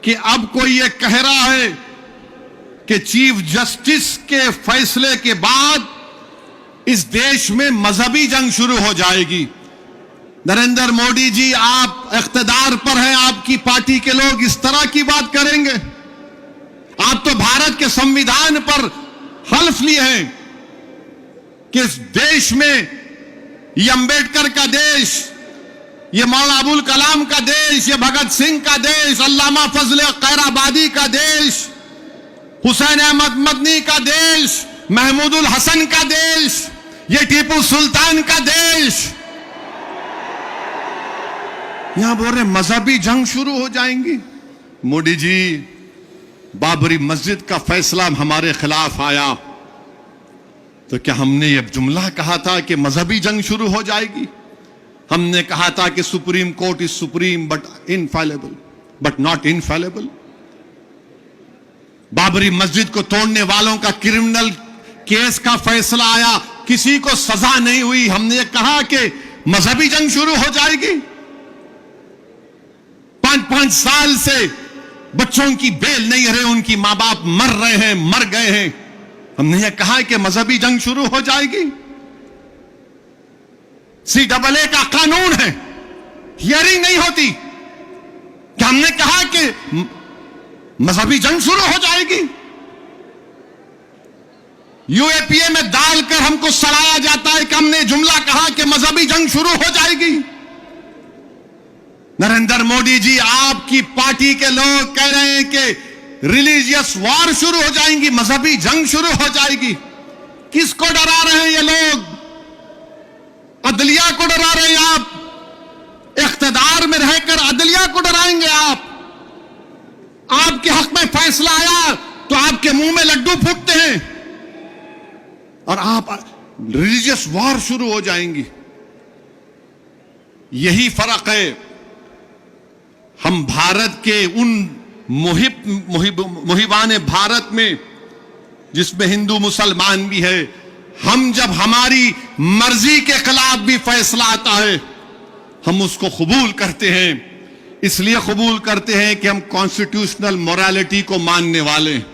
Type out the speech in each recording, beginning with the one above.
कि अब कोई ये कह रहा है कि चीफ जस्टिस के फैसले के बाद इस देश में मजहबी जंग शुरू हो जाएगी। नरेंद्र मोदी जी, आप इख्तिदार पर हैं, आपकी पार्टी के लोग इस तरह की बात करेंगे? आप तो भारत के संविधान पर हल्फ लिए हैं कि इस देश में ये अंबेडकर का देश, ये मौलाना अबुल कलाम का देश, ये भगत सिंह का देश, अल्लामा फजल खैराबादी का देश, हुसैन अहमद मदनी का देश, महमूदुल हसन का देश, ये टीपू सुल्तान का देश। यहां बोल रहे मजहबी जंग शुरू हो जाएंगी। मोदी जी, बाबरी मस्जिद का फैसला हमारे खिलाफ आया तो क्या हमने ये जुमला कहा था कि मजहबी जंग शुरू हो जाएगी? हमने कहा था कि supreme court is supreme but infallible, but not infallible. Babri मस्जिद को तोड़ने वालों का क्रिमिनल केस का फैसला आया, किसी को सजा नहीं हुई, हमने कहा कि मजहबी जंग शुरू हो जाएगी। 5-5 साल से बच्चों की बेल नहीं रहे, उनकी मां बाप मर रहे हैं, मर गए हैं, हमने यह कहा कि मजहबी जंग शुरू हो जाएगी। CAA का कानून है, हियरिंग नहीं होती, क्या हमने कहा कि मजहबी जंग शुरू हो जाएगी? UAPA में डालकर हमको सड़ाया जाता है कि हमने जुमला कहा कि मजहबी जंग शुरू हो जाएगी। नरेंद्र मोदी जी, आपकी पार्टी के लोग कह रहे हैं कि रिलीजियस वॉर शुरू हो जाएंगी, मजहबी जंग शुरू हो जाएगी। किसको डरा रहे हैं ये लोग? अदलिया को डरा रहे हैं आप। इख्तिदार में रहकर अदलिया को डराएंगे आप। आपके हक में फैसला आया तो आपके मुंह में लड्डू फूटते हैं और आप रिलीजियस वॉर शुरू हो जाएंगी। यही फर्क है हम भारत के उन मुहिबान भारत में जिसमें हिंदू मुसलमान भी है, हम जब हमारी मर्जी के खिलाफ भी फैसला आता है हम उसको कबूल करते हैं। इसलिए कबूल करते हैं कि हम कॉन्स्टिट्यूशनल मोरालिटी को मानने वाले हैं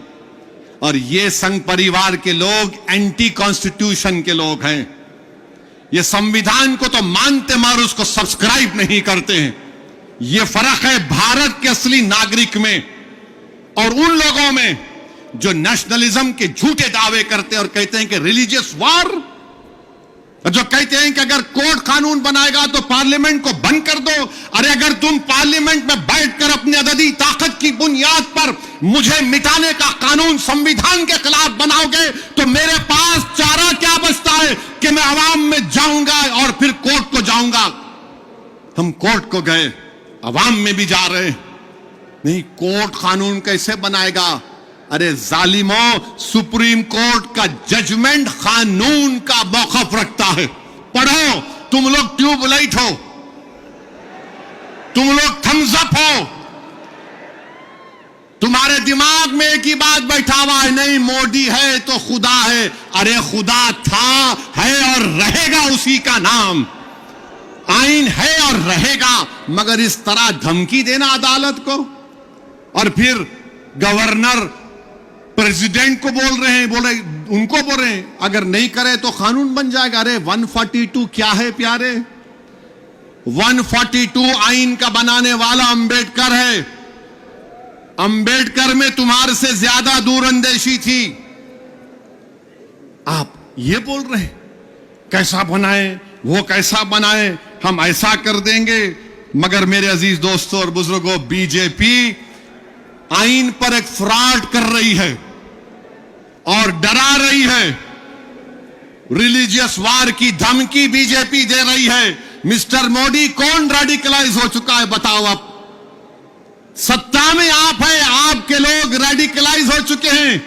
और ये संघ परिवार के लोग एंटी कॉन्स्टिट्यूशन के लोग हैं। ये संविधान को तो मानते मगर उसको सब्सक्राइब नहीं करते हैं। ये फर्क है भारत के असली नागरिक में और उन लोगों में जो नेशनलिज्म के झूठे दावे करते हैं और कहते हैं कि रिलीजियस वॉर, जो कहते हैं कि अगर कोर्ट कानून बनाएगा तो पार्लियामेंट को बंद कर दो। अरे अगर तुम पार्लियामेंट में बैठकर अपनी अददी ताकत की बुनियाद पर मुझे मिटाने का कानून संविधान के खिलाफ बनाओगे तो मेरे पास चारा क्या बचता है कि मैं अवाम में जाऊंगा और फिर कोर्ट को जाऊंगा। हम कोर्ट को गए, अवाम में भी जा रहे नहीं। कोर्ट कानून कैसे बनाएगा? अरे जालिमों, सुप्रीम कोर्ट का जजमेंट कानून का मौकफ रखता है। पढ़ो, तुम लोग ट्यूबलाइट हो, तुम लोग थम्स अप हो, तुम्हारे दिमाग में एक ही बात बैठा हुआ है, नहीं मोदी है तो खुदा है। अरे खुदा था, है और रहेगा उसी का नाम। आइन है और रहेगा, मगर इस तरह धमकी देना अदालत को और फिर गवर्नर प्रेसिडेंट को बोल रहे हैं, उनको बोल रहे हैं अगर नहीं करे तो कानून बन जाएगा। अरे 142 क्या है प्यारे? 142 आइन का बनाने वाला अंबेडकर है। अंबेडकर में तुम्हारे से ज्यादा दूरअंदेशी थी। आप ये बोल रहे हैं कैसा बनाए, वो कैसा बनाए, हम ऐसा कर देंगे। मगर मेरे अजीज दोस्तों और बुजुर्गों, बीजेपी आइन पर एक फ्रॉड कर रही है और डरा रही है। रिलीजियस वार की धमकी बीजेपी दे रही है। मिस्टर मोदी, कौन रेडिकलाइज हो चुका है बताओ? आप सत्ता में आप हैं, आपके लोग रेडिकलाइज हो चुके हैं।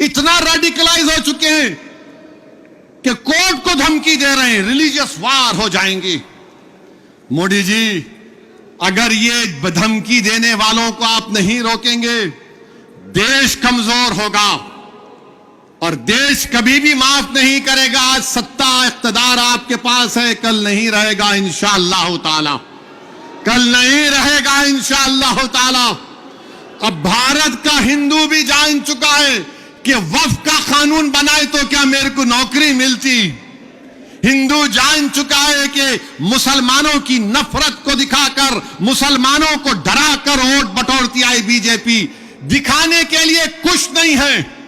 इतना रेडिकलाइज हो चुके हैं कि कोर्ट को धमकी दे रहे हैं, रिलीजियस वार हो जाएंगी। मोदी जी, अगर ये धमकी देने वालों को आप नहीं रोकेंगे, देश कमजोर होगा और देश कभी भी माफ नहीं करेगा। आज सत्ता इख्तिदार आपके पास है, कल नहीं रहेगा इंशाअल्लाह ताला, कल नहीं रहेगा इंशाअल्लाह ताला। अब भारत का हिंदू भी जान चुका है कि वक्फ का कानून बनाए तो क्या मेरे को नौकरी मिलती। हिंदू जान चुका है कि मुसलमानों की नफरत को दिखाकर, मुसलमानों को डराकर वोट बटोरती आई बीजेपी। दिखाने के लिए कुछ नहीं है।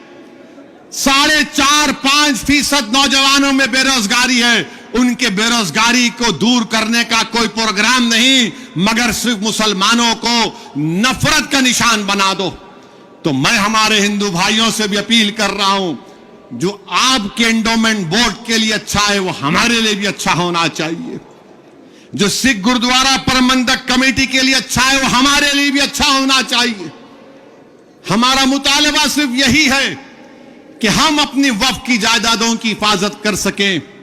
4.5-5% नौजवानों में बेरोजगारी है। उनके बेरोजगारी को दूर करने का कोई प्रोग्राम नहीं, मगर सिर्फ मुसलमानों को नफरत का निशान बना दो। तो मैं हमारे हिंदू भाइयों से भी अपील कर रहा हूं, जो आपके एंडोमेंट बोर्ड के लिए अच्छा है वो हमारे लिए भी अच्छा होना चाहिए। जो सिख गुरुद्वारा प्रबंधक कमेटी के लिए अच्छा है वो हमारे लिए भी अच्छा होना चाहिए। हमारा मुतालबा सिर्फ यही है कि हम अपनी वक्फ की जायदादों की हिफाजत कर सकें।